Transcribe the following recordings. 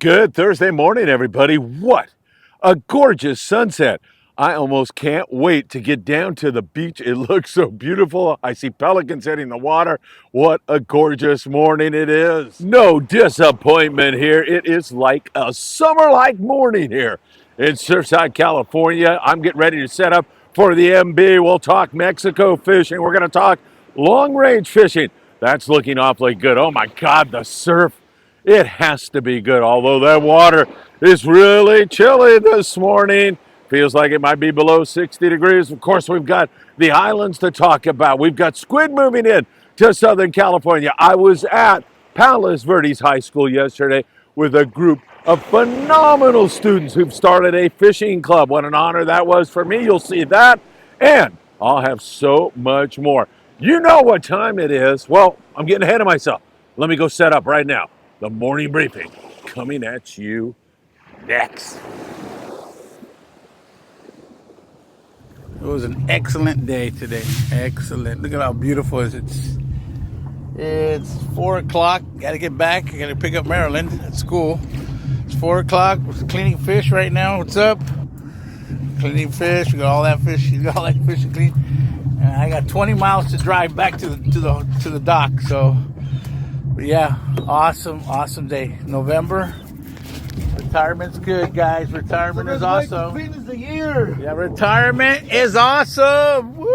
Good Thursday morning, everybody. What a gorgeous sunset. I almost can't wait to get down to the beach. It looks so beautiful. I see pelicans hitting the water. What a gorgeous morning it is. No disappointment here. It is like a summer-like morning here in Surfside, California. I'm getting ready to set up for the MB. We'll talk Mexico fishing. We're going to talk long-range fishing. That's looking awfully good. Oh my God, the surf. It has to be good, although that water is really chilly this morning. Feels like it might be below 60 degrees. Of course, we've got the islands to talk about. We've got squid moving in to Southern California. I was at Palos Verdes High School yesterday with a group of phenomenal students who've started a fishing club. What an honor that was for me. You'll see that. And I'll have so much more. You know what time it is. Well, I'm getting ahead of myself. Let me go set up right now. The morning briefing coming at you next. It was an excellent day today. Excellent. Look at how beautiful it is. It's 4 o'clock. Got to get back. I got to pick up Marilyn at school. It's 4 o'clock. We're cleaning fish right now. What's up? Cleaning fish. We got all that fish. You got all that fish to clean. And I got 20 miles to drive back to the dock. So, but yeah, awesome day. November. Retirement's good, guys. Retirement is awesome. Finish the year. Yeah, retirement is awesome. Woo!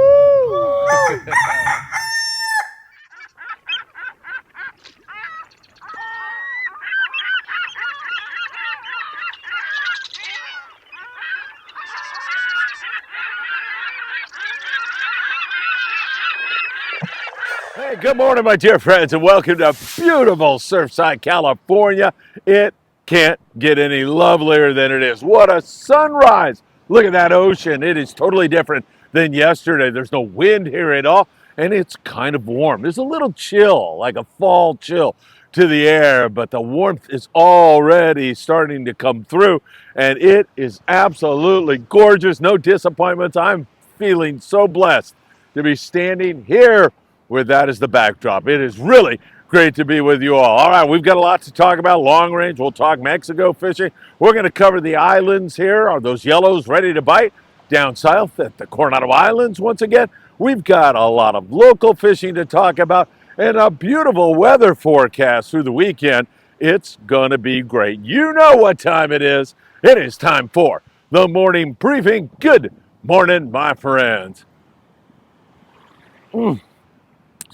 Hey, good morning, my dear friends, and welcome to beautiful Surfside, California. It can't get any lovelier than it is. What a sunrise. Look at that ocean. It is totally different than yesterday. There's no wind here at all, and it's kind of warm. There's a little chill, like a fall chill to the air, but the warmth is already starting to come through, and it is absolutely gorgeous. No disappointments. I'm feeling so blessed to be standing here with that as the backdrop. It is really great to be with you all. All right, we've got a lot to talk about. Long range, we'll talk Mexico fishing. We're going to cover the islands here. Are those yellows ready to bite? Down south at the Coronado Islands once again. We've got a lot of local fishing to talk about and a beautiful weather forecast through the weekend. It's going to be great. You know what time it is. It is time for the morning briefing. Good morning, my friends.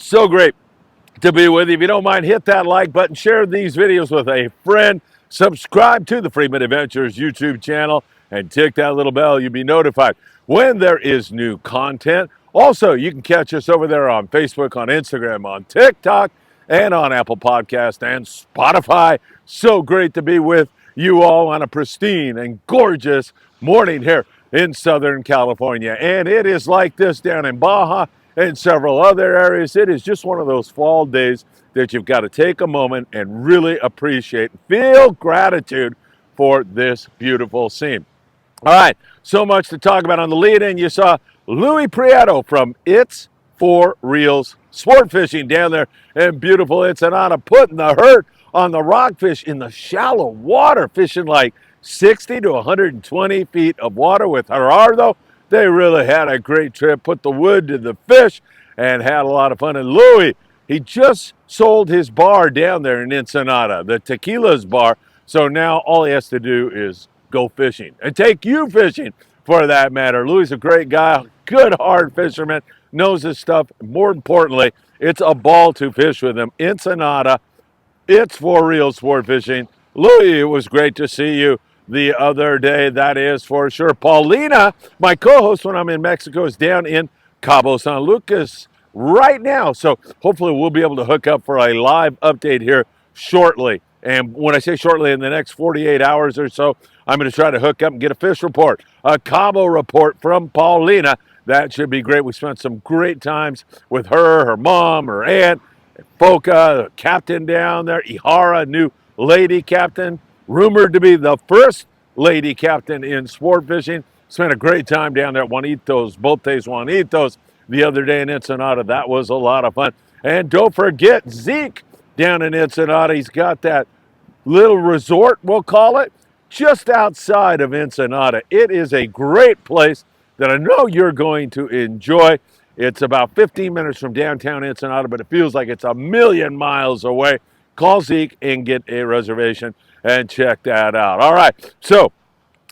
So great to be with you. If you don't mind, hit that like button, share these videos with a friend, subscribe to the Friedman Adventures YouTube channel, and tick that little bell. You'll be notified when there is new content. Also, you can catch us over there on Facebook, on Instagram, on TikTok, and on Apple Podcast and Spotify. So great to be with you all on a pristine and gorgeous morning here in Southern California. And it is like this down in Baja and several other areas. It is just one of those fall days that you've got to take a moment and really appreciate, feel gratitude for this beautiful scene. All right, so much to talk about on the lead-in. You saw Louis Prieto from It's For Reals Sport Fishing down there in beautiful Ensenada, putting the hurt on the rockfish in the shallow water, fishing like 60 to 120 feet of water with Gerardo. They really had a great trip, put the wood to the fish, and had a lot of fun. And Louis, he just sold his bar down there in Ensenada, the Tequila's bar. So now all he has to do is go fishing and take you fishing for that matter. Louis is a great guy, good, hard fisherman, knows his stuff. More importantly, it's a ball to fish with him. Ensenada, It's For Real Sport Fishing. Louis, it was great to see you the other day, that is for sure. Paulina, my co-host when I'm in Mexico, is down in Cabo San Lucas right now. So hopefully we'll be able to hook up for a live update here shortly. And when I say shortly, in the next 48 hours or so, I'm going to try to hook up and get a fish report, a Cabo report from Paulina. That should be great. We spent some great times with her mom, her aunt, Foca, the captain down there, Ihara, new lady captain, rumored to be the first lady captain in sport fishing. Spent a great time down there at Juanitos, Botes Juanitos, the other day in Ensenada. That was a lot of fun. And don't forget Zeke down in Ensenada. He's got that little resort, we'll call it, just outside of Ensenada. It is a great place that I know you're going to enjoy. It's about 15 minutes from downtown Ensenada, but it feels like it's a million miles away. Call Zeke and get a reservation and check that out. All right, so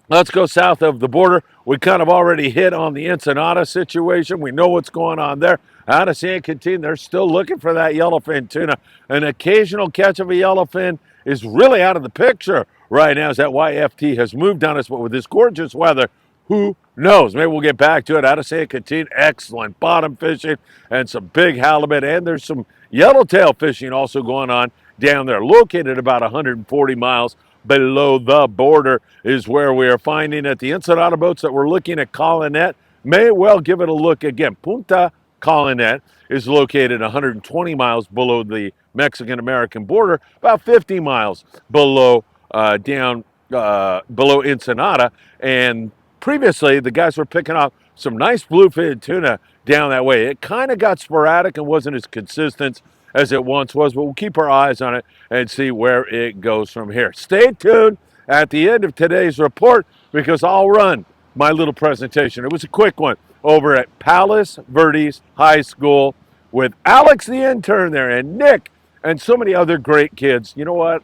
let's go south of the border. We kind of already hit on the Ensenada situation. We know what's going on there. Out of San Quintin, they're still looking for that yellowfin tuna. An occasional catch of a yellowfin is really out of the picture right now as that YFT has moved on us. But with this gorgeous weather, who knows? Maybe we'll get back to it. Out of San Quintin, excellent bottom fishing and some big halibut. And there's some yellowtail fishing also going on down there, located about 140 miles below the border is where we are finding it. The Ensenada boats that we're looking at Colonet may well give it a look again. Punta Colonet is located 120 miles below the Mexican-American border, about 50 miles below below Ensenada. And previously, the guys were picking up some nice bluefin tuna down that way. It kind of got sporadic and wasn't as consistent as it once was, but we'll keep our eyes on it and see where it goes from here. Stay tuned at the end of today's report because I'll run my little presentation. It was a quick one over at Palos Verdes High School with Alex the intern there and Nick and so many other great kids. You know what?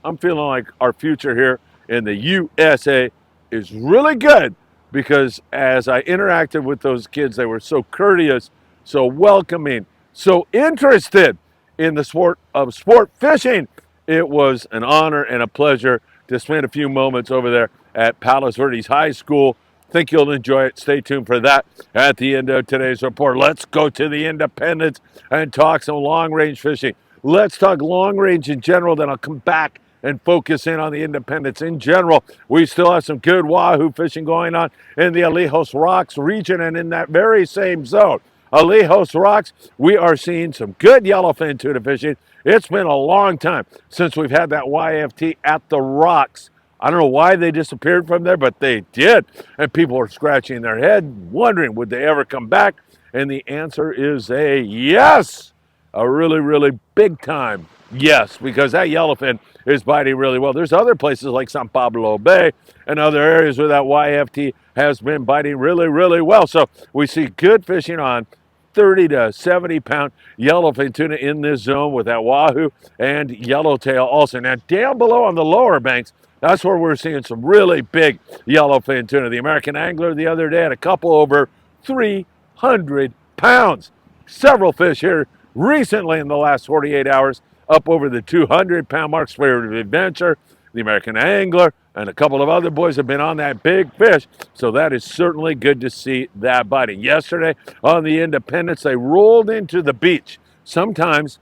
I'm feeling like our future here in the USA is really good because as I interacted with those kids, they were so courteous, so welcoming, so interested in the sport of sport fishing. It was an honor and a pleasure to spend a few moments over there at Palos Verdes High School. Think you'll enjoy it. Stay tuned for that at the end of today's report. Let's go to the Independence and talk some long-range fishing. Let's talk long-range in general, then I'll come back and focus in on the Independence in general. We still have some good wahoo fishing going on in the Alejos Rocks region and in that very same zone. Alejos Rocks, we are seeing some good yellowfin tuna fishing. It's been a long time since we've had that YFT at the rocks. I don't know why they disappeared from there, but they did. And people are scratching their head, wondering, would they ever come back? And the answer is a yes. A really, really big time yes, because that yellowfin is biting really well. There's other places like San Pablo Bay and other areas where that YFT has been biting really, really well. So we see good fishing on 30 to 70 pound yellowfin tuna in this zone with that wahoo and yellowtail also. Now down below on the lower banks, that's where we're seeing some really big yellowfin tuna. The American Angler the other day had a couple over 300 pounds. Several fish here recently in the last 48 hours up over the 200-pound mark. Spirit of Adventure, the American Angler, and a couple of other boys have been on that big fish. So that is certainly good to see that biting. Yesterday on the Independence, they rolled into the beach. Sometimes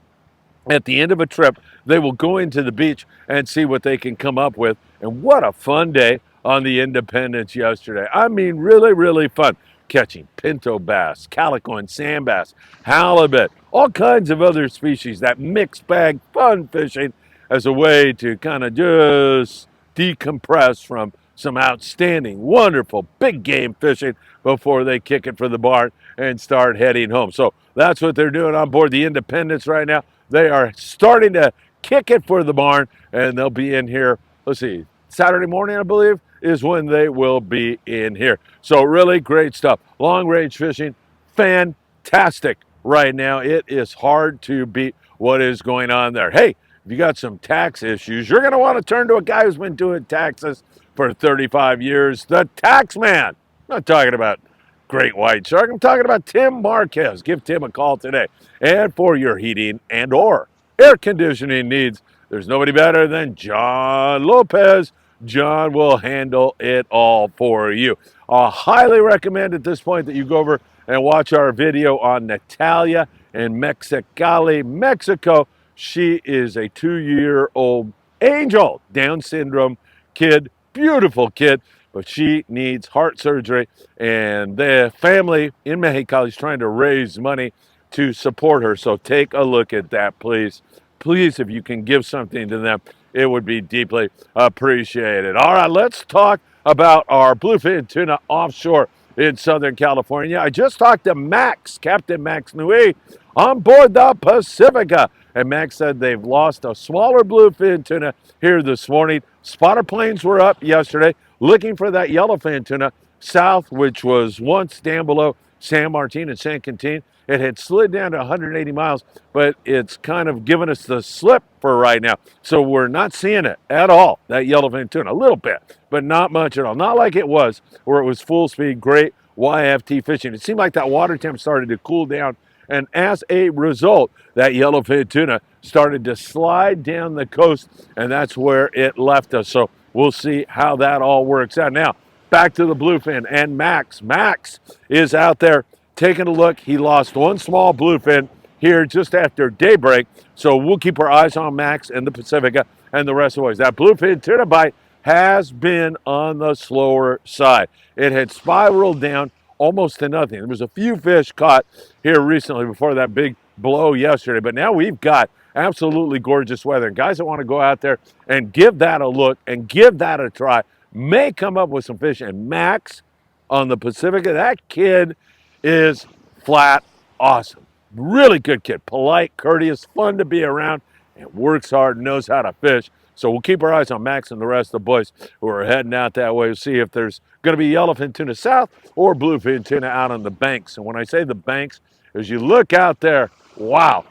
at the end of a trip, they will go into the beach and see what they can come up with. And what a fun day on the Independence yesterday. I mean, really, really fun. Catching pinto bass, calico and sand bass, halibut, all kinds of other species. That mixed bag fun fishing as a way to kind of just decompress from some outstanding, wonderful, big game fishing before they kick it for the barn and start heading home. So that's what they're doing on board the Independence right now. They are starting to kick it for the barn, and they'll be in here, let's see, Saturday morning, I believe, is when they will be in here. So really great stuff. Long range fishing, fantastic right now. It is hard to beat what is going on there. Hey, if you got some tax issues, you're going to want to turn to a guy who's been doing taxes for 35 years, the tax man. I'm not talking about great white shark. I'm talking about Tim Marquez. Give Tim a call today. And for your heating and or air conditioning needs, there's nobody better than John Lopez. John will handle it all for you. I highly recommend at this point that you go over and watch our video on Natalia in Mexicali, Mexico. She is a 2-year-old angel Down syndrome kid, beautiful kid, but she needs heart surgery, and the family in Mexicali is trying to raise money to support her. So take a look at that, please. Please, if you can give something to them, it would be deeply appreciated. All right, let's talk about our bluefin tuna offshore in Southern California. I just talked to Max, Captain Max Nui, on board the Pacifica, And Max said they've lost a smaller bluefin tuna here this morning. Spotter planes were up yesterday looking for that yellowfin tuna south, which was once down below San Martin and San Quintin. It had slid down to 180 miles, but it's kind of given us the slip for right now. So we're not seeing it at all, that yellowfin tuna. A little bit, but not much at all. Not like it was where it was full speed, great YFT fishing. It seemed like that water temp started to cool down. And as a result, that yellowfin tuna started to slide down the coast, and that's where it left us. So we'll see how that all works out. Now, back to the bluefin and Max. Max is out there taking a look. He lost one small bluefin here just after daybreak. So we'll keep our eyes on Max and the Pacifica and the rest of the ways. That bluefin tuna bite has been on the slower side. It had spiraled down almost to nothing. There was a few fish caught here recently before that big blow yesterday, but now we've got absolutely gorgeous weather. And guys that want to go out there and give that a look and give that a try may come up with some fish. And Max on the Pacifica, that kid is flat awesome. Really good kid, polite, courteous, fun to be around, and works hard, knows how to fish. So we'll keep our eyes on Max and the rest of the boys who are heading out that way to see if there's going to be yellowfin tuna south or bluefin tuna out on the banks. And when I say the banks, as you look out there, wow,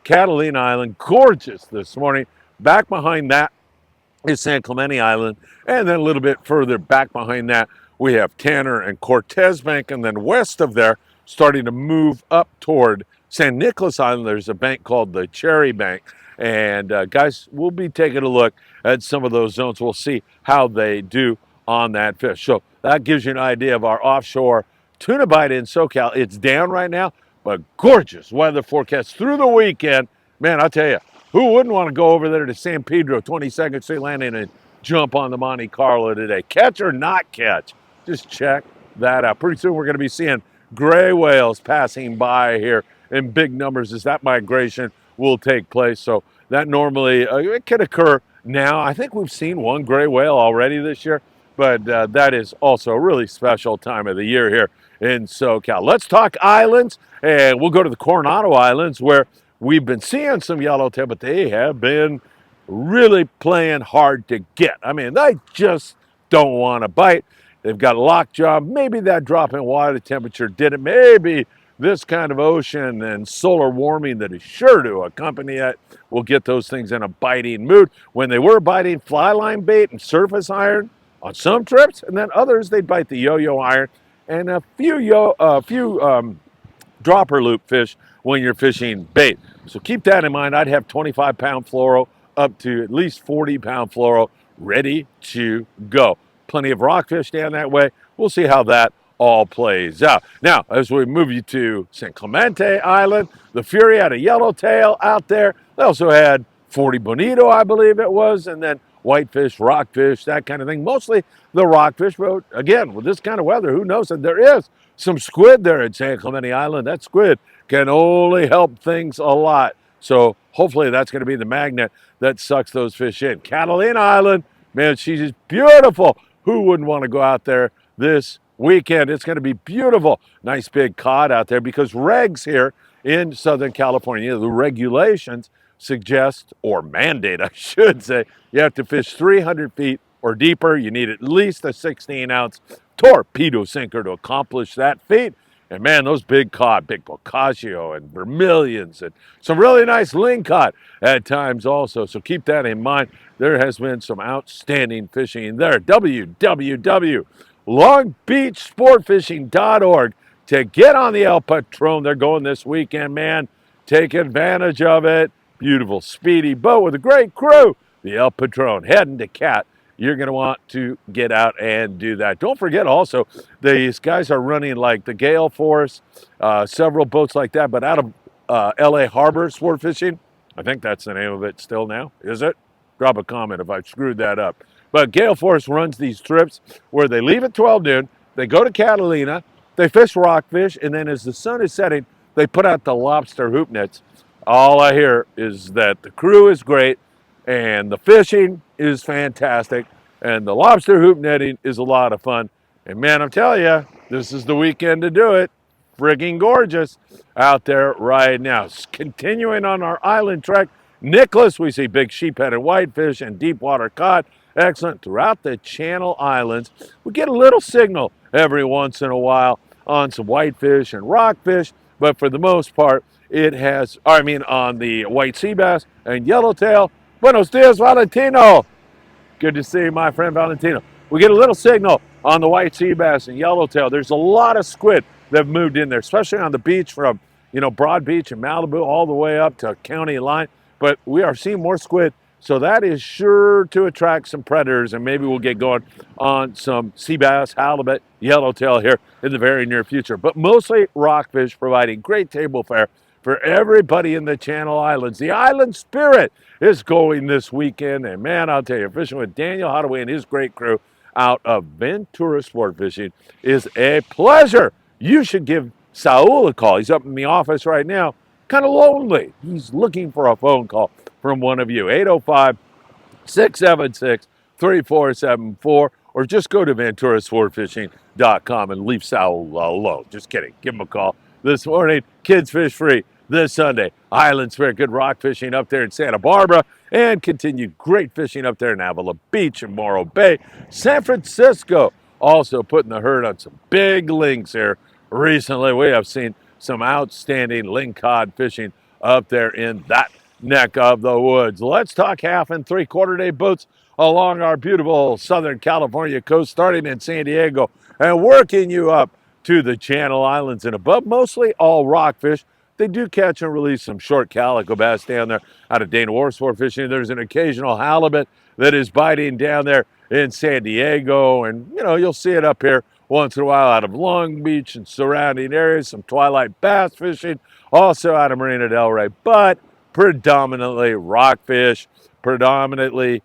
Catalina Island, gorgeous this morning. Back behind that is San Clemente Island, and then a little bit further back behind that, we have Tanner and Cortez Bank, and then west of there, starting to move up toward San Nicolas Island, there's a bank called the Cherry Bank. And guys, we'll be taking a look at some of those zones. We'll see how they do on that fish. So that gives you an idea of our offshore tuna bite in SoCal. It's down right now, but gorgeous weather forecast through the weekend. Man, I'll tell you, who wouldn't want to go over there to San Pedro, 22nd Street Landing, and jump on the Monte Carlo today? Catch or not catch? Just check that out. Pretty soon we're going to be seeing gray whales passing by here in big numbers as that migration will take place. So that normally it can occur now. I think we've seen one gray whale already this year, but that is also a really special time of the year here in SoCal. Let's talk islands, and we'll go to the Coronado Islands where we've been seeing some yellowtail, but they have been really playing hard to get. I mean, they just don't want to bite. They've got a lockjaw. Maybe that drop in water temperature did it. Maybe this kind of ocean and solar warming that is sure to accompany it will get those things in a biting mood. When they were biting fly line bait and surface iron on some trips, and then others they'd bite the yo-yo iron and a few dropper loop fish when you're fishing bait. So keep that in mind. I'd have 25-pound fluoro up to at least 40-pound fluoro ready to go. Plenty of rockfish down that way. We'll see how that all plays out. Now, as we move you to San Clemente Island, the Fury had a yellowtail out there. They also had 40 bonito, I believe it was, and then whitefish, rockfish, that kind of thing. Mostly the rockfish, but again, with this kind of weather, who knows? And there is some squid there at San Clemente Island. That squid can only help things a lot. So hopefully that's going to be the magnet that sucks those fish in. Catalina Island, man, she's just beautiful. Who wouldn't want to go out there this weekend? It's going to be beautiful. Nice big cod out there because regs here in Southern California, the regulations suggest, or mandate, I should say, you have to fish 300 feet or deeper. You need at least a 16-ounce torpedo sinker to accomplish that feat. And man, those big cod, big bocaccio and vermilions and some really nice lingcod at times also. So keep that in mind. There has been some outstanding fishing there. www.longbeachsportfishing.org to get on the El Patron. They're going this weekend, man. Take advantage of it. Beautiful, speedy boat with a great crew. The El Patron heading to Cat. You're going to want to get out and do that. Don't forget also, these guys are running like the Gale Force, several boats like that, but out of LA Harbor Sport Fishing. I think that's the name of it still now, is it? Drop a comment if I've screwed that up. But Gale Force runs these trips where they leave at 12 noon, they go to Catalina, they fish rockfish, and then as the sun is setting, they put out the lobster hoop nets. All I hear is that the crew is great, and the fishing is fantastic, and the lobster hoop netting is a lot of fun. And man, I'm telling you, this is the weekend to do it. Friggin' gorgeous out there right now. Continuing on our island trek, Nicholas, we see big sheephead whitefish and deep water cod. Excellent throughout the Channel Islands. We get a little signal every once in a while on some whitefish and rockfish, but for the most part, it has, on the white sea bass and yellowtail. Buenos dias, Valentino. Good to see you, my friend Valentino. We get a little signal on the white sea bass and yellowtail. There's a lot of squid that have moved in there, especially on the beach from, Broad Beach and Malibu all the way up to county line. But we are seeing more squid, so that is sure to attract some predators, and maybe we'll get going on some sea bass, halibut, yellowtail here in the very near future. But mostly rockfish, providing great table fare for everybody in the Channel Islands. The Island Spirit is going this weekend, and man, I'll tell you, fishing with Daniel Hadaway and his great crew out of Ventura Sport Fishing is a pleasure. You should give Saul a call. He's up in the office right now, kind of lonely. He's looking for a phone call from one of you. 805 676 3474, or just go to venturasportfishing.com and leave Saul alone. Just kidding. Give him a call this morning. Kids fish free this Sunday. Island Spirit, good rock fishing up there in Santa Barbara, and continued great fishing up there in Avila Beach and Morro Bay. San Francisco also putting the herd on some big lings here recently. We have seen some outstanding lingcod fishing up there in that neck of the woods. Let's talk half and 3/4 day boats along our beautiful Southern California coast, starting in San Diego and working you up to the Channel Islands and above, mostly all rockfish. They do catch and release some short calico bass down there out of Dana Wharf Sport Fishing. There's an occasional halibut that is biting down there in San Diego, and you'll see it up here once in a while out of Long Beach and surrounding areas. Some twilight bass fishing also out of Marina del Rey, but predominantly rockfish, predominantly,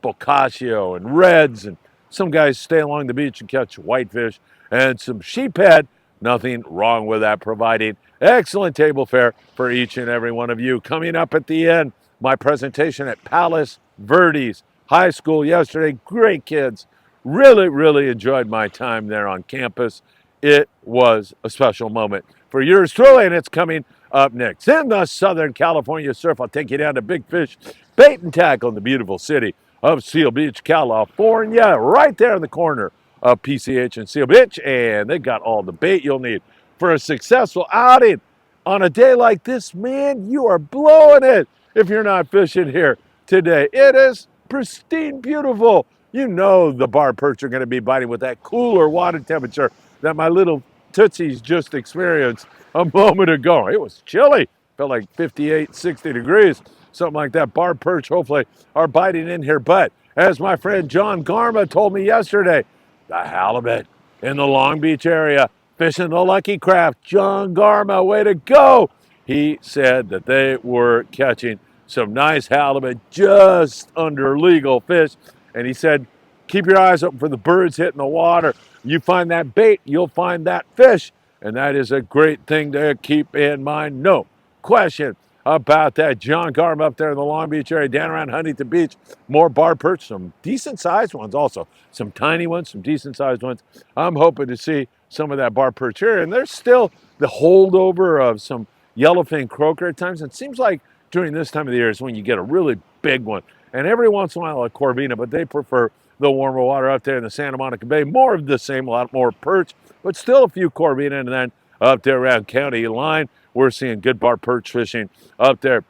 bocaccio and reds, and some guys stay along the beach and catch whitefish and some sheephead. Nothing wrong with that, providing excellent table fare for each and every one of you. Coming up at the end, my presentation at Palos Verdes High School yesterday. Great kids. Really, really enjoyed my time there on campus. It was a special moment for yours truly, and it's coming up next. In the Southern California surf, I'll take you down to Big Fish Bait and Tackle in the beautiful city of Seal Beach, California, right there in the corner of PCH and Seal Beach, and they got all the bait you'll need for a successful outing. On a day like this, man, you are blowing it if you're not fishing here today. It is pristine beautiful. You know the bar perch are going to be biting with that cooler water temperature that my little tootsies just experienced a moment ago. It was chilly. Felt like 58, 60 degrees, something like that. Bar perch hopefully are biting in here. But as my friend John Garma told me yesterday, the halibut in the Long Beach area, fishing the Lucky Craft. John Garma, way to go. He said that they were catching some nice halibut just under legal fish. And he said, keep your eyes open for the birds hitting the water. You find that bait, you'll find that fish. And that is a great thing to keep in mind. No question about that. John Garma up there in the Long Beach area, down around Huntington Beach, more bar perch, some decent sized ones also. Some tiny ones, some decent sized ones. I'm hoping to see some of that bar perch here. And there's still the holdover of some yellowfin croaker at times. It seems like during this time of the year is when you get a really big one. And every once in a while a corvina, but they prefer the warmer water up there in the Santa Monica Bay. More of the same, a lot more perch, but still a few corvina. And then up there around county line, we're seeing good bar perch fishing up there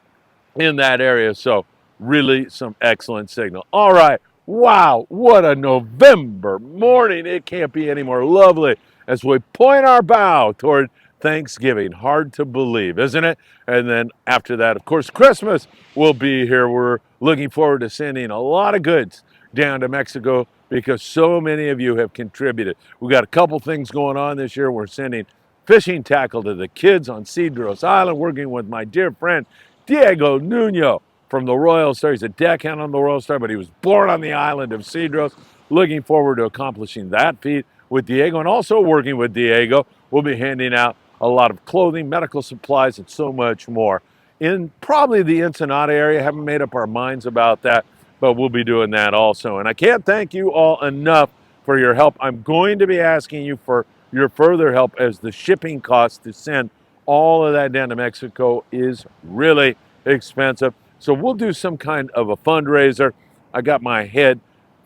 in that area. So really some excellent signal. All right. Wow, what a November morning. It can't be any more lovely as we point our bow toward Thanksgiving. Hard to believe, isn't it? And then after that, of course, Christmas will be here. We're looking forward to sending a lot of goods down to Mexico because so many of you have contributed. We've got a couple things going on this year. We're sending fishing tackle to the kids on Cedros Island, working with my dear friend Diego Nuno from the Royal Star. He's a deckhand on the Royal Star, but he was born on the island of Cedros. Looking forward to accomplishing that feat with Diego, and also working with Diego, we'll be handing out a lot of clothing, medical supplies, and so much more in probably the Ensenada area. Haven't made up our minds about that, but we'll be doing that also. And I can't thank you all enough for your help. I'm going to be asking you for your further help as the shipping cost to send all of that down to Mexico is really expensive. So we'll do some kind of a fundraiser. I got my head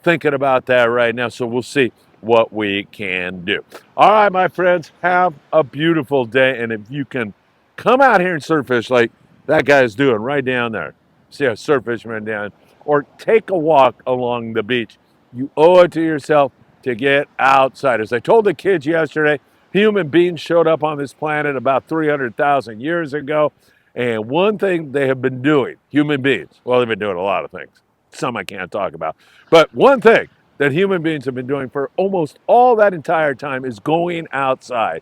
thinking about that right now. So we'll see what we can do. All right, my friends, have a beautiful day. And if you can come out here and surf fish like that guy is doing right down there, see a surf fisherman down, or take a walk along the beach, you owe it to yourself to get outside. As I told the kids yesterday, human beings showed up on this planet about 300,000 years ago. And one thing they have been doing, human beings, well, they've been doing a lot of things. Some I can't talk about. But one thing that human beings have been doing for almost all that entire time is going outside.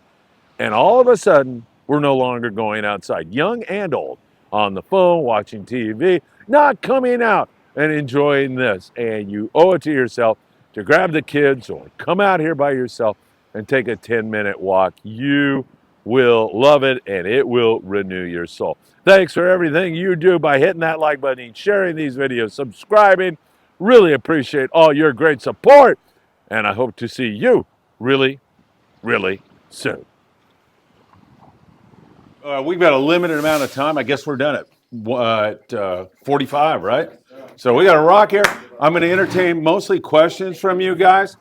And all of a sudden, we're no longer going outside, young and old, on the phone, watching TV, not coming out and enjoying this. And you owe it to yourself to grab the kids or come out here by yourself and take a 10-minute walk. You will love it and it will renew your soul. Thanks for everything you do by hitting that like button, sharing these videos, subscribing. Really appreciate all your great support. And I hope to see you really, really soon. We've got a limited amount of time. I guess we're done at 45, right? So we got a rock here. I'm going to entertain mostly questions from you guys.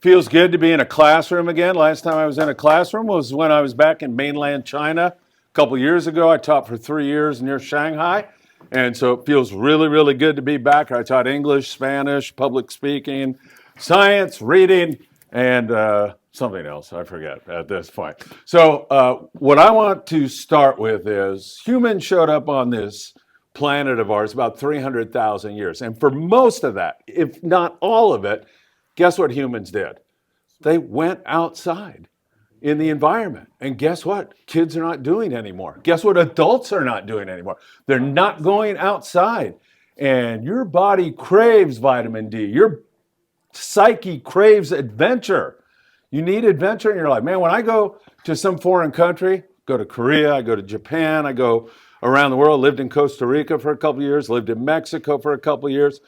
Feels good to be in a classroom again. Last time I was in a classroom was when I was back in mainland China a couple years ago. I taught for 3 years near Shanghai. And so it feels really, really good to be back. I taught English, Spanish, public speaking, science, reading, and something else. I forget at this point. So what I want to start with is humans showed up on this planet of ours about 300,000 years. And for most of that, if not all of it, guess what humans did? They went outside in the environment. And guess what? Kids are not doing anymore. Guess what adults are not doing anymore? They're not going outside. And your body craves vitamin D. Your psyche craves adventure. You need adventure in your life. Man, when I go to some foreign country, go to Korea, I go to Japan, I go around the world, lived in Costa Rica for a couple of years, lived in Mexico for a couple of years,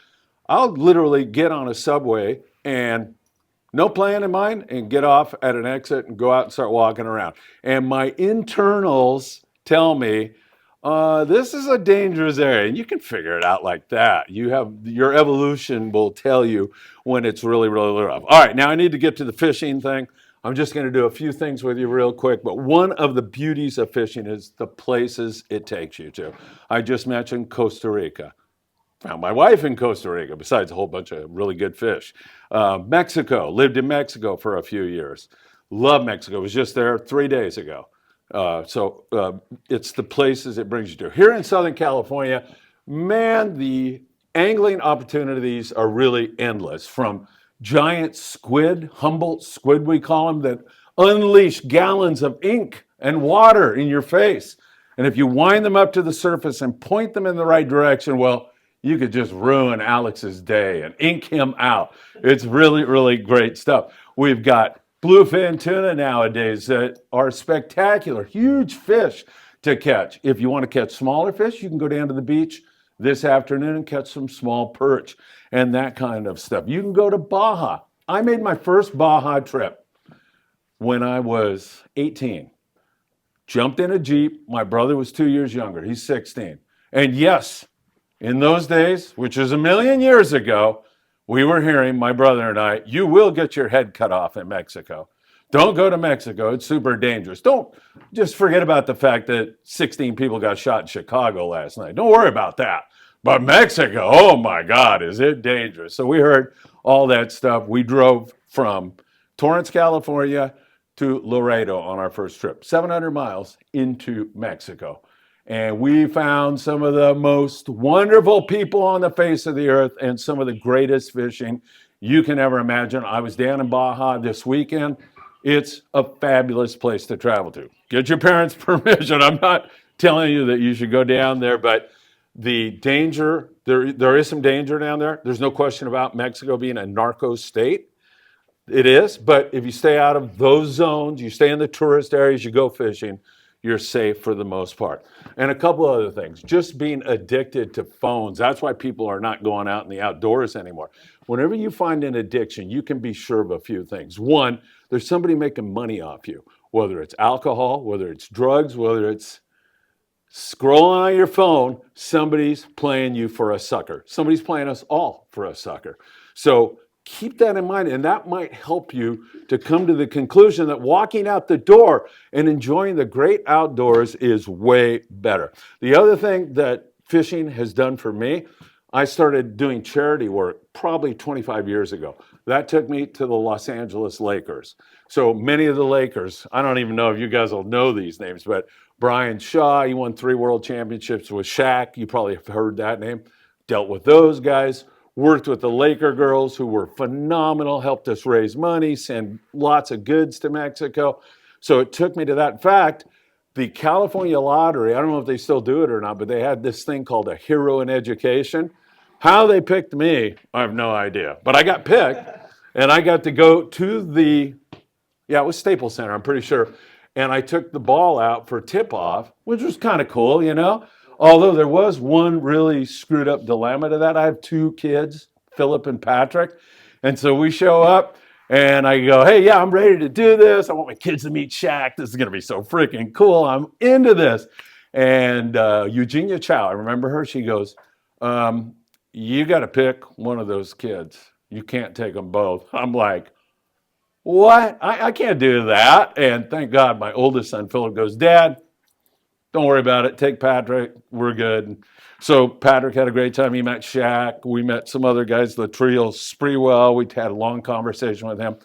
I'll literally get on a subway and no plan in mind and get off at an exit and go out and start walking around. And my internals tell me, this is a dangerous area. And you can figure it out like that. You have your evolution will tell you when it's really, really rough. All right, now I need to get to the fishing thing. I'm just going to do a few things with you real quick. But one of the beauties of fishing is the places it takes you to. I just mentioned Costa Rica. Found my wife in Costa Rica, besides a whole bunch of really good fish. Mexico, lived in Mexico for a few years. Love Mexico, was just there 3 days ago. So it's the places it brings you to. Here in Southern California, man, the angling opportunities are really endless. From giant squid, Humboldt squid we call them, that unleash gallons of ink and water in your face. And if you wind them up to the surface and point them in the right direction, well, you could just ruin Alex's day and ink him out. It's really, really great stuff. We've got bluefin tuna nowadays that are spectacular, huge fish to catch. If you want to catch smaller fish, you can go down to the beach this afternoon and catch some small perch and that kind of stuff. You can go to Baja. I made my first Baja trip when I was 18. Jumped in a Jeep. My brother was 2 years younger. He's 16. And yes, in those days, which is a million years ago, we were hearing, my brother and I, you will get your head cut off in Mexico. Don't go to Mexico. It's super dangerous. Don't just forget about the fact that 16 people got shot in Chicago last night. Don't worry about that. But Mexico, oh my God, is it dangerous? So we heard all that stuff. We drove from Torrance, California to Laredo on our first trip, 700 miles into Mexico. And we found some of the most wonderful people on the face of the earth and some of the greatest fishing you can ever imagine. I was down in Baja this weekend. It's a fabulous place to travel to. Get your parents' permission. I'm not telling you that you should go down there, but the danger, there is some danger down there. There's no question about Mexico being a narco state. It is, but if you stay out of those zones, you stay in the tourist areas, you go fishing, you're safe for the most part. And a couple other things, just being addicted to phones. That's why people are not going out in the outdoors anymore. Whenever you find an addiction, you can be sure of a few things. One, there's somebody making money off you, whether it's alcohol, whether it's drugs, whether it's scrolling on your phone, somebody's playing you for a sucker. Somebody's playing us all for a sucker. So keep that in mind, and that might help you to come to the conclusion that walking out the door and enjoying the great outdoors is way better. The other thing that fishing has done for me, I started doing charity work probably 25 years ago. That took me to the Los Angeles Lakers. So many of the Lakers, I don't even know if you guys will know these names, but Brian Shaw, he won 3 world championships with Shaq. You probably have heard that name. Dealt with those guys. Worked with the Laker girls who were phenomenal, helped us raise money, send lots of goods to Mexico. So it took me to that. In fact, the California lottery, I don't know if they still do it or not, but they had this thing called a hero in education. How they picked me, I have no idea. But I got picked, and I got to go to the, it was Staples Center, I'm pretty sure. And I took the ball out for tip-off, which was kind of cool, you know? Although there was one really screwed up dilemma to that. I have 2 kids, Philip and Patrick. And so we show up and I go, hey, yeah, I'm ready to do this. I want my kids to meet Shaq. This is going to be so freaking cool. I'm into this. And Eugenia Chow, I remember her. She goes, you got to pick one of those kids. You can't take them both. I'm like, what? I can't do that. And thank God my oldest son, Philip, goes, Dad, don't worry about it. Take Patrick. We're good. So Patrick had a great time. He met Shaq. We met some other guys, Latrell Sprewell. We had a long conversation with him.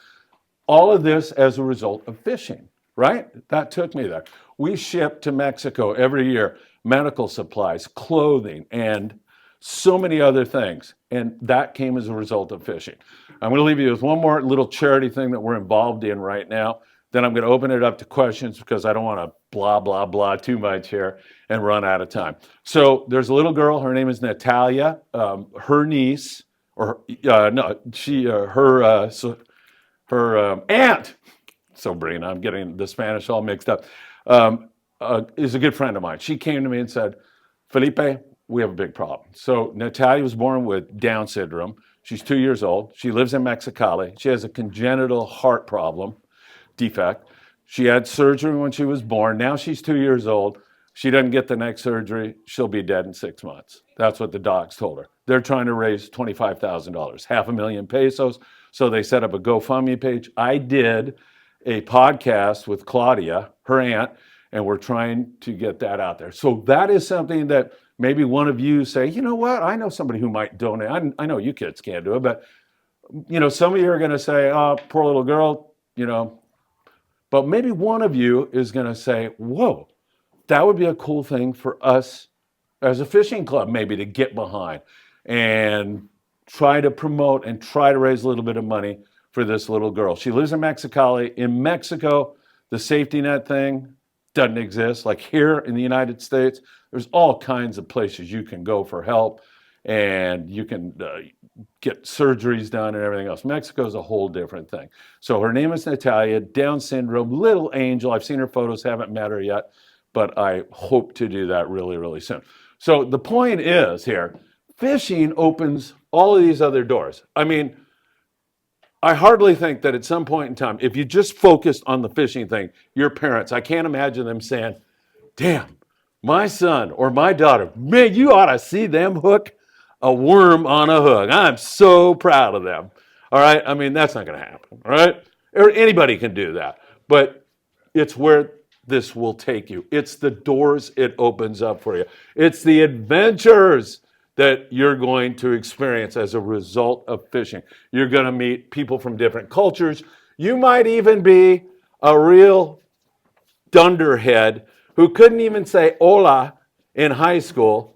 All of this as a result of fishing, right? That took me there. We ship to Mexico every year medical supplies, clothing, and so many other things. And that came as a result of fishing. I'm going to leave you with one more little charity thing that we're involved in right now. Then I'm going to open it up to questions because I don't want to blah, blah, blah too much here and run out of time. So there's a little girl. Her name is Natalia. Her niece, or no, she, her aunt, so Brina, I'm getting the Spanish all mixed up, is a good friend of mine. She came to me and said, Felipe, we have a big problem. So Natalia was born with Down syndrome. She's 2 years old. She lives in Mexicali. She has a congenital heart problem. Defect. She had surgery when she was born. Now she's 2 years old. She doesn't get the next surgery, she'll be dead in 6 months. That's what the docs told her. They're trying to raise $25,000, $500,000 pesos. So they set up a GoFundMe page. I did a podcast with Claudia, her aunt, and we're trying to get that out there. So that is something that maybe one of you say, you know what, I know somebody who might donate. I know you kids can't do it, but you know, some of you are going to say, oh, poor little girl, you know, but maybe one of you is going to say, whoa, that would be a cool thing for us as a fishing club maybe to get behind and try to promote and try to raise a little bit of money for this little girl. She lives in Mexicali. In Mexico, the safety net thing doesn't exist. Like here in the United States, there's all kinds of places you can go for help and you can get surgeries done and everything else. Mexico is a whole different thing. So her name is Natalia, Down syndrome, little angel. I've seen her photos, haven't met her yet, but I hope to do that really, really soon. So the point is here, fishing opens all of these other doors. I mean, I hardly think that at some point in time, if you just focused on the fishing thing, your parents, I can't imagine them saying, damn, my son or my daughter, man, you ought to see them hook a worm on a hook. I'm so proud of them. All right. I mean, that's not going to happen. All right. Or anybody can do that. But it's where this will take you. It's the doors it opens up for you. It's the adventures that you're going to experience as a result of fishing. You're going to meet people from different cultures. You might even be a real dunderhead who couldn't even say hola in high school.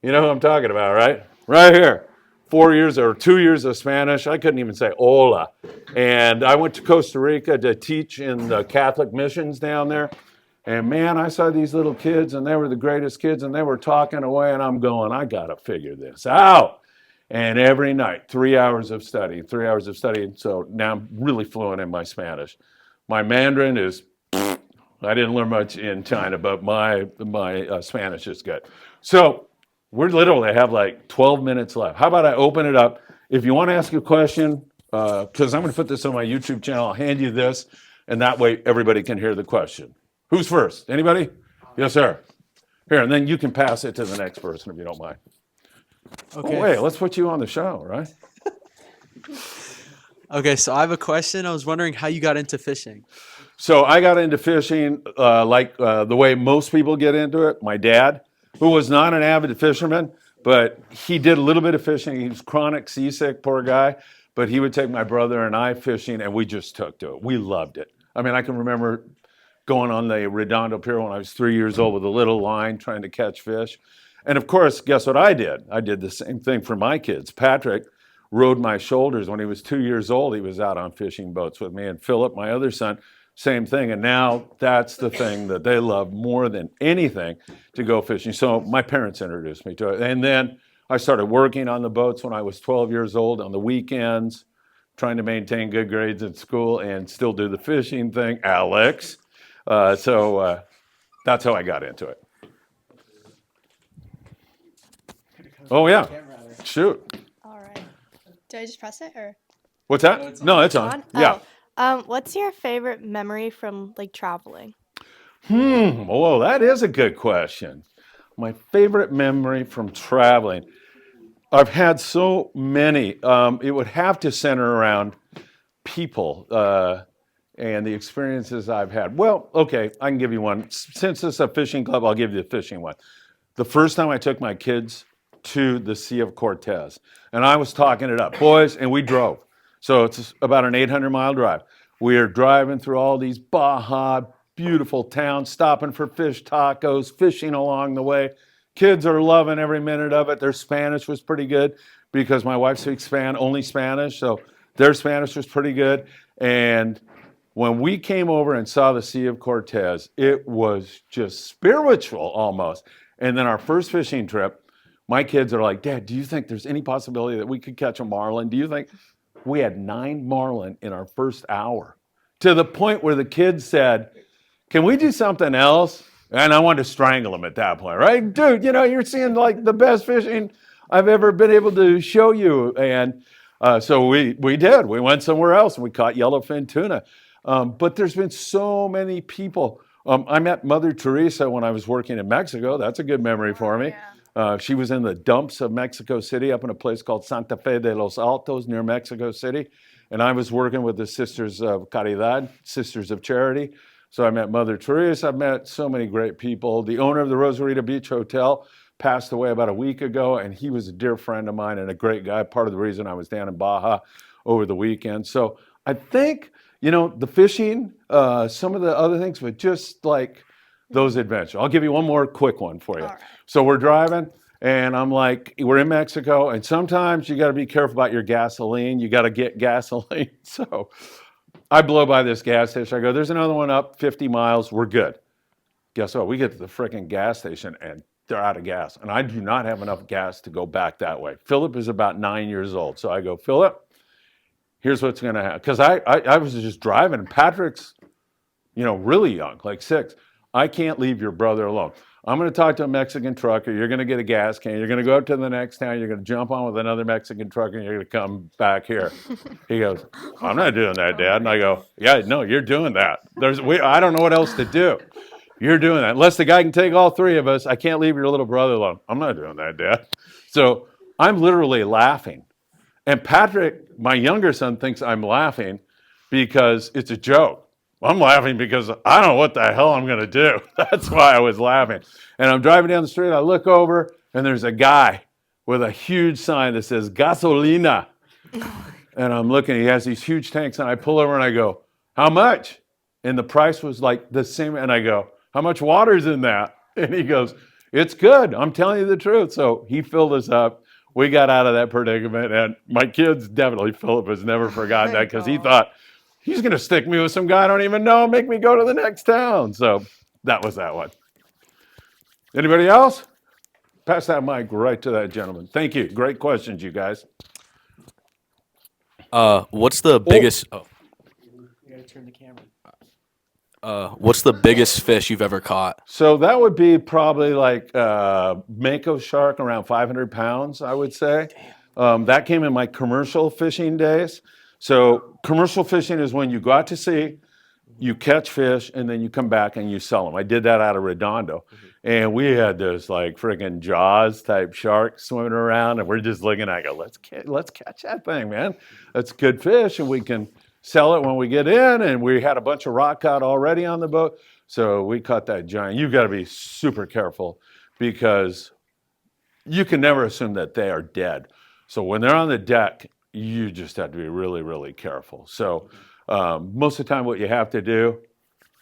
You know who I'm talking about, right? Right here. 4 years or 2 years of Spanish. I couldn't even say hola. And I went to Costa Rica to teach in the Catholic missions down there. And man, I saw these little kids and they were the greatest kids and they were talking away and I'm going, I got to figure this out. And every night, 3 hours of study, 3 hours of study. So now I'm really fluent in my Spanish. My Mandarin is, I didn't learn much in China, but my Spanish is good. So we're literally have like 12 minutes left. How about I open it up? If you want to ask a question, because I'm going to put this on my YouTube channel, I'll hand you this, and that way everybody can hear the question. Who's first? Anybody? Yes, sir. Here, and then you can pass it to the next person if you don't mind. Okay. Oh, wait, let's put you on the show, right? Okay, so I have a question. I was wondering how you got into fishing. So I got into fishing the way most people get into it. My dad, who was not an avid fisherman, but he did a little bit of fishing. He was chronic seasick, poor guy. But he would take my brother and I fishing, and we just took to it. We loved it. I mean, I can remember going on the Redondo Pier when I was 3 years old with a little line trying to catch fish. And of course, guess what I did? I did the same thing for my kids. Patrick rode my shoulders when he was 2 years old. He was out on fishing boats with me. And Philip, my other son, same thing. And now that's the thing that they love more than anything, to go fishing. So my parents introduced me to it. And then I started working on the boats when I was 12 years old on the weekends, trying to maintain good grades in school and still do the fishing thing, Alex. So that's how I got into it. Oh, yeah. Shoot. All right. Do I just press it or? What's that? No, it's on. Yeah. What's your favorite memory from like traveling? Oh, that is a good question. My favorite memory from traveling. I've had so many. It would have to center around people and the experiences I've had. Well, okay, I can give you one. Since it's a fishing club, I'll give you the fishing one. The first time I took my kids to the Sea of Cortez, and I was talking it up, boys, and we drove. So it's about an 800-mile drive. We are driving through all these Baja, beautiful towns, stopping for fish tacos, fishing along the way. Kids are loving every minute of it. Their Spanish was pretty good because my wife speaks only Spanish, so their Spanish was pretty good. And when we came over and saw the Sea of Cortez, it was just spiritual almost. And then our first fishing trip, my kids are like, Dad, do you think there's any possibility that we could catch a marlin? Do you think? We had 9 marlin in our first hour, to the point where the kids said, can we do something else? And I wanted to strangle them at that point, right? Dude, you're seeing like the best fishing I've ever been able to show you. And so we did. We went somewhere else and we caught yellowfin tuna. But there's been so many people. I met Mother Teresa when I was working in Mexico. That's a good memory for me. She was in the dumps of Mexico City up in a place called Santa Fe de los Altos near Mexico City. And I was working with the Sisters of Caridad, Sisters of Charity. So I met Mother Teresa. I've met so many great people. The owner of the Rosarita Beach Hotel passed away about a week ago, and he was a dear friend of mine and a great guy, part of the reason I was down in Baja over the weekend. So I think, the fishing, some of the other things, but just like those adventures. I'll give you one more quick one for you. All right. So we're driving, and I'm like, we're in Mexico, and sometimes you got to be careful about your gasoline. You got to get gasoline. So I blow by this gas station. I go, there's another one up 50 miles. We're good. Guess what? We get to the freaking gas station, and they're out of gas. And I do not have enough gas to go back that way. Philip is about 9 years old. So I go, Philip, here's what's going to happen. Because I was just driving, and Patrick's, really young, like 6. I can't leave your brother alone. I'm going to talk to a Mexican trucker. You're going to get a gas can. You're going to go up to the next town. You're going to jump on with another Mexican trucker, and you're going to come back here. He goes, I'm not doing that, Dad. And I go, yeah, no, you're doing that. I don't know what else to do. You're doing that. Unless the guy can take all 3 of us, I can't leave your little brother alone. I'm not doing that, Dad. So I'm literally laughing. And Patrick, my younger son, thinks I'm laughing because it's a joke. I'm laughing because I don't know what the hell I'm going to do. That's why I was laughing. And I'm driving down the street. I look over, and there's a guy with a huge sign that says gasolina. And I'm looking. He has these huge tanks. And I pull over, and I go, how much? And the price was like the same. And I go, how much water's in that? And he goes, it's good. I'm telling you the truth. So he filled us up. We got out of that predicament. And my kids, definitely, Philip has never forgotten that because he thought, he's going to stick me with some guy I don't even know and make me go to the next town. So that was that one. Anybody else? Pass that mic right to that gentleman. Thank you. Great questions, you guys. What's the biggest? Oh, You gotta turn the camera. what's the biggest fish you've ever caught? So that would be probably like mako shark, around 500 pounds, I would say. That came in my commercial fishing days. So commercial fishing is when you go out to sea, You catch fish and then you come back and you sell them. I did that out of Redondo, and we had this like friggin' Jaws type shark swimming around, and we're just looking at it, let's catch that thing, man. That's good fish, and we can sell it when we get in. And we had a bunch of rock cod already on the boat, so we caught that giant. You've got to be super careful because you can never assume that they are dead. So when they're on the deck, you just have to be really, really careful. So most of the time what you have to do,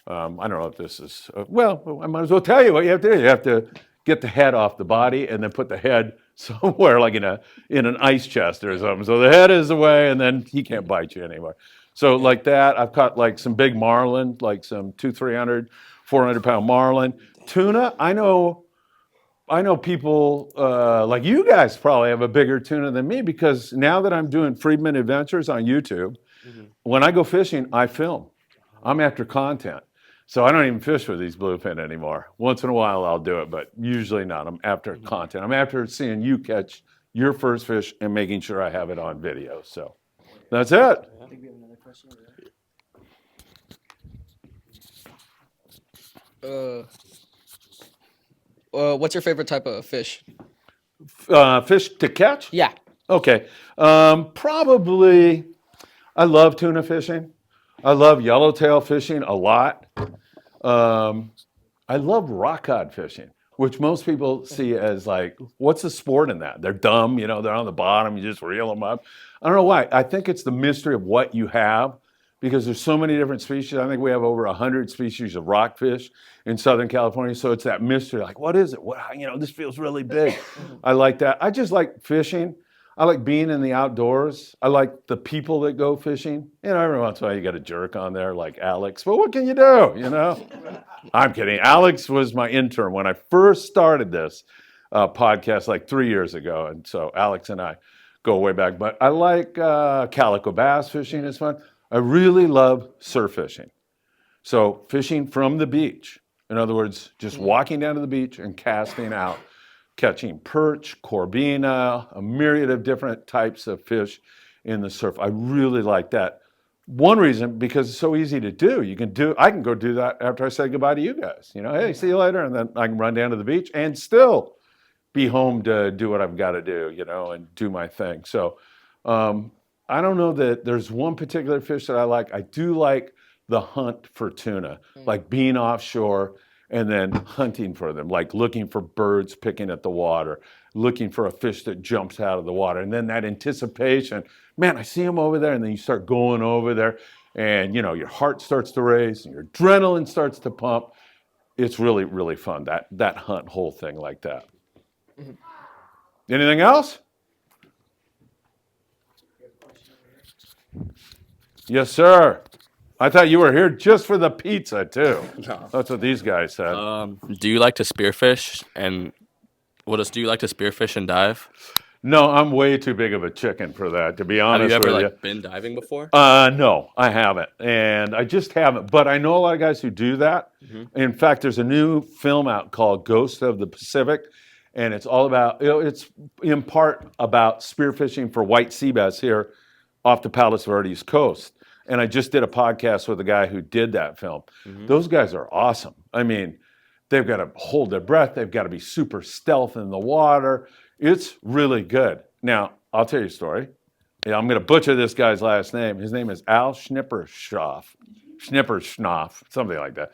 I don't know if this is, well, I might as well tell you what you have to do. You have to get the head off the body and then put the head somewhere like in an ice chest or something. So the head is away and then he can't bite you anymore. So like that, I've caught like some big marlin, like some 200, 300, 400-pound marlin. Tuna, I know people like you guys probably have a bigger tuna than me because now that I'm doing Friedman Adventures on YouTube, when I go fishing, I film. I'm after content. So I don't even fish with these bluefin anymore. Once in a while I'll do it, but usually not. I'm after content. I'm after seeing you catch your first fish and making sure I have it on video. So that's it. I think we have another question over there. What's your favorite type of fish? Fish to catch? Yeah. Okay. Probably, I love tuna fishing. I love yellowtail fishing a lot. I love rock cod fishing, which most people see as like, what's the sport in that? They're dumb, they're on the bottom, you just reel them up. I don't know why. I think it's the mystery of what you have because there's so many different species. I think we have over 100 species of rockfish in Southern California. So it's that mystery, like, what is it? This feels really big. I like that. I just like fishing. I like being in the outdoors. I like the people that go fishing. Every once in a while you got a jerk on there like Alex, but what can you do, I'm kidding. Alex was my intern when I first started this podcast like 3 years ago. And so Alex and I go way back. But I like calico bass fishing is fun. I really love surf fishing. So fishing from the beach. In other words, just walking down to the beach and casting out. Catching perch, corbina, a myriad of different types of fish in the surf. I really like that. One reason, because it's so easy to do. I can go do that after I say goodbye to you guys. Hey, see you later. And then I can run down to the beach and still be home to do what I've got to do, and do my thing. So I don't know that there's one particular fish that I like. I do like the hunt for tuna, like being offshore and then hunting for them, like looking for birds picking at the water, looking for a fish that jumps out of the water. And then that anticipation, man, I see him over there. And then you start going over there and, your heart starts to race and your adrenaline starts to pump. It's really, really fun, that hunt whole thing like that. Anything else? Yes, sir. I thought you were here just for the pizza, too. No. That's what these guys said. Do you like to spearfish? And do you like to spearfish and dive? No, I'm way too big of a chicken for that, to be honest Have you with ever you. been diving before? No, I haven't. And I just haven't. But I know a lot of guys who do that. In fact, there's a new film out called Ghost of the Pacific. And it's all about, it's in part about spearfishing for white sea bass here off the Palos Verdes coast. And I just did a podcast with a guy who did that film. Those guys are awesome. I mean, they've got to hold their breath. They've got to be super stealth in the water. It's really good. Now, I'll tell you a story. I'm going to butcher this guy's last name. His name is Al Schnipperschnoff, something like that.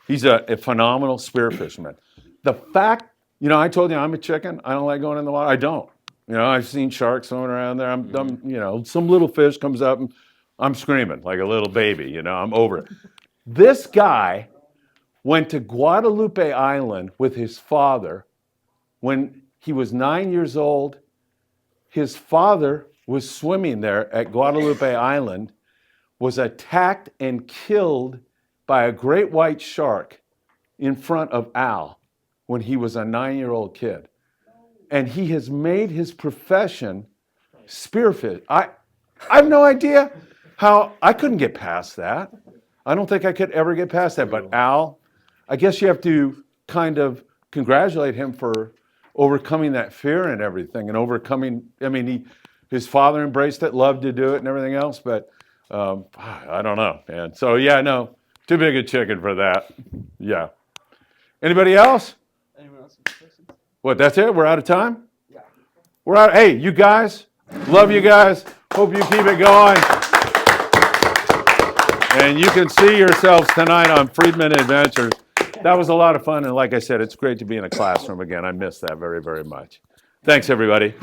He's a phenomenal spearfisherman. The fact, I told you I'm a chicken. I don't like going in the water. I don't. I've seen sharks swimming around there. I'm some little fish comes up and I'm screaming like a little baby, I'm over it. This guy went to Guadalupe Island with his father when he was 9 years old. His father was swimming there at Guadalupe Island, was attacked and killed by a great white shark in front of Al when he was a 9-year-old kid. And he has made his profession spearfish. I have no idea how I couldn't get past that. I don't think I could ever get past that. But Al, I guess you have to kind of congratulate him for overcoming that fear and everything and overcoming, his father embraced it, loved to do it and everything else, but I don't know, man. So yeah, no, Too big a chicken for that. Yeah. Anybody else? Anyone else have questions? What, that's it? We're out of time? Yeah. We're out. Hey, you guys. Love you guys. Hope you keep it going. And you can see yourselves tonight on Friedman Adventures. That was a lot of fun. And like I said, it's great to be in a classroom again. I miss that very, very much. Thanks, everybody.